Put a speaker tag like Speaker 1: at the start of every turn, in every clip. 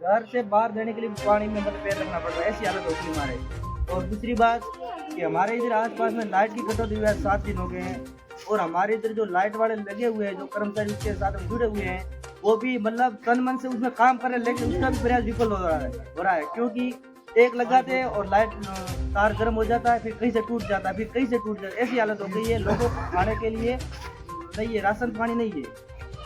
Speaker 1: घर से बाहर जाने के लिए पानी में मतलब पैर रखना पड़ रहा है, ऐसी हालत होती है हमारे। और दूसरी बात कि हमारे इधर आसपास में लाइट की कटौती हुई है, 7 दिन हो गए हैं। और हमारे इधर जो लाइट वाले लगे हुए हैं, जो कर्मचारी उसके साथ में जुड़े हुए हैं, वो भी मतलब तन मन से उसमें काम कर रहे हैं, लेकिन उसका भी प्रयास विफल हो रहा है क्योंकि एक लगाते हैं और लाइट तार गर्म हो जाता है, फिर कहीं से टूट जाता है, फिर कहीं से टूट जाता है, ऐसी हालत हो गई है। लोगों को खाने के लिए नहीं है, राशन पानी नहीं है।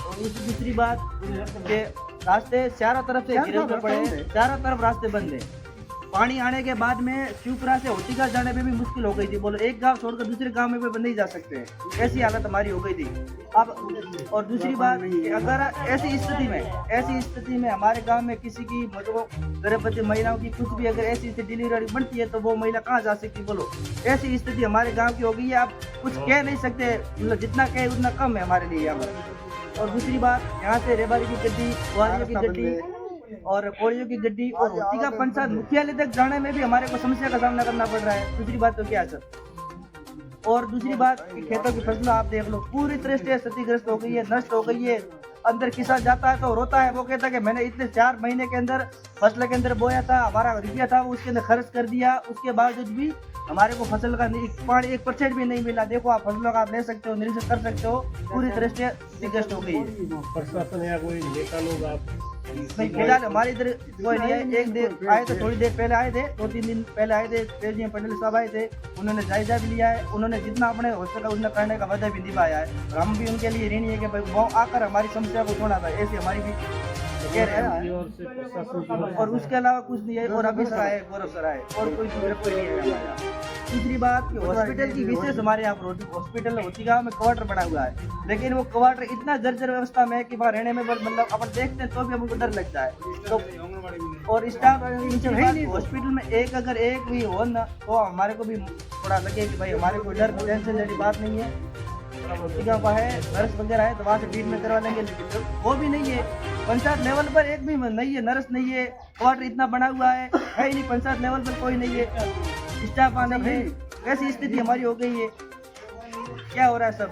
Speaker 1: और दूसरी बात कि रास्ते चारों तरफ से घिरे हुए पड़े हैं, चारों तरफ रास्ते बंद है। पानी आने के बाद में शिवपुरा से होतिका जाने में भी मुश्किल हो गई थी। बोलो एक गांव छोड़कर दूसरे गांव में भी नहीं जा सकते हैं, ऐसी हालत हमारी हो गई थी। अब और दूसरी बात कि अगर ऐसी स्थिति में हमारे गांव में किसी की मतलब गर्भवती महिलाओं की कुछ भी अगर ऐसी डिलीवरी बनती है तो वो महिला कहाँ जा सकती। बोलो ऐसी स्थिति हमारे गाँव की हो गई है। आप कुछ कह नहीं सकते, मतलब जितना कहे उतना कम है हमारे लिए यहाँ पर। और दूसरी बात, यहाँ से रेबारी की गड्डी, ग्वालियर की गड्डी और पोलियो की गड्डी और होतिका पंचायत मुख्यालय तक जाने में भी हमारे को समस्या का सामना करना पड़ रहा है। दूसरी बात तो क्या सर, और दूसरी बात कि खेतों की फसलों आप देख लो पूरी तरह से क्षतिग्रस्त हो गई है, नष्ट हो गई है। अंदर किसान जाता है तो रोता है, वो कहता है कि मैंने इतने 4 महीने के अंदर फसल के अंदर बोया था, हमारा रुपया था वो उसके अंदर खर्च कर दिया, उसके बावजूद भी हमारे को फसल का 1% भी नहीं मिला। देखो आप फसलों का आप ले सकते हो, निरीक्षण कर सकते हो, पूरी तरह से क्षतिग्रस्त हो गई है।
Speaker 2: प्रशासन या कोई नेता लोग आप
Speaker 1: नहीं, फिलहाल हमारे इधर कोई नहीं है। एक दिन आए थे, थोड़ी देर पहले आए थे, 2-3 दिन पहले आए थे, तेजी पटेल साहब आए थे, उन्होंने जायजा भी लिया है, उन्होंने जितना अपने हो सका उतना करने का वादा भी निभाया है। और हम भी उनके लिए ऋणी है कि भाई वो आकर हमारी समस्या को छोड़ा था, ऐसी हमारी भी कह रहे हैं। और उसके अलावा कुछ नहीं है। और अभी सर आए, गौरव सर आए, और कोई नहीं है हमारे यहाँ। दूसरी बात कि हॉस्पिटल की विशेष हमारे यहाँ पर हॉस्पिटल होतिका में क्वार्टर बना हुआ है, लेकिन वो क्वार्टर इतना जर्जर व्यवस्था में है कि वहाँ रहने में मतलब अपन देखते हैं तो भी हमको डर लगता है। तो और स्टाफ हॉस्पिटल में अगर एक भी हो ना तो हमारे को भी थोड़ा लगे कि भाई हमारे को डर टेंशन वाली बात नहीं है। होतिका का है, नर्स वगैरह है तो वहाँ से ट्रीटमेंट करवा लेंगे, लेकिन वो भी नहीं है। पंचायत लेवल पर एक भी नहीं है, नर्स नहीं है, क्वार्टर इतना बना हुआ है ही नहीं, पंचायत लेवल पर कोई नहीं है, स्टाफ नहीं है। ऐसी स्थिति हमारी हो गई है। क्या हो रहा है सब?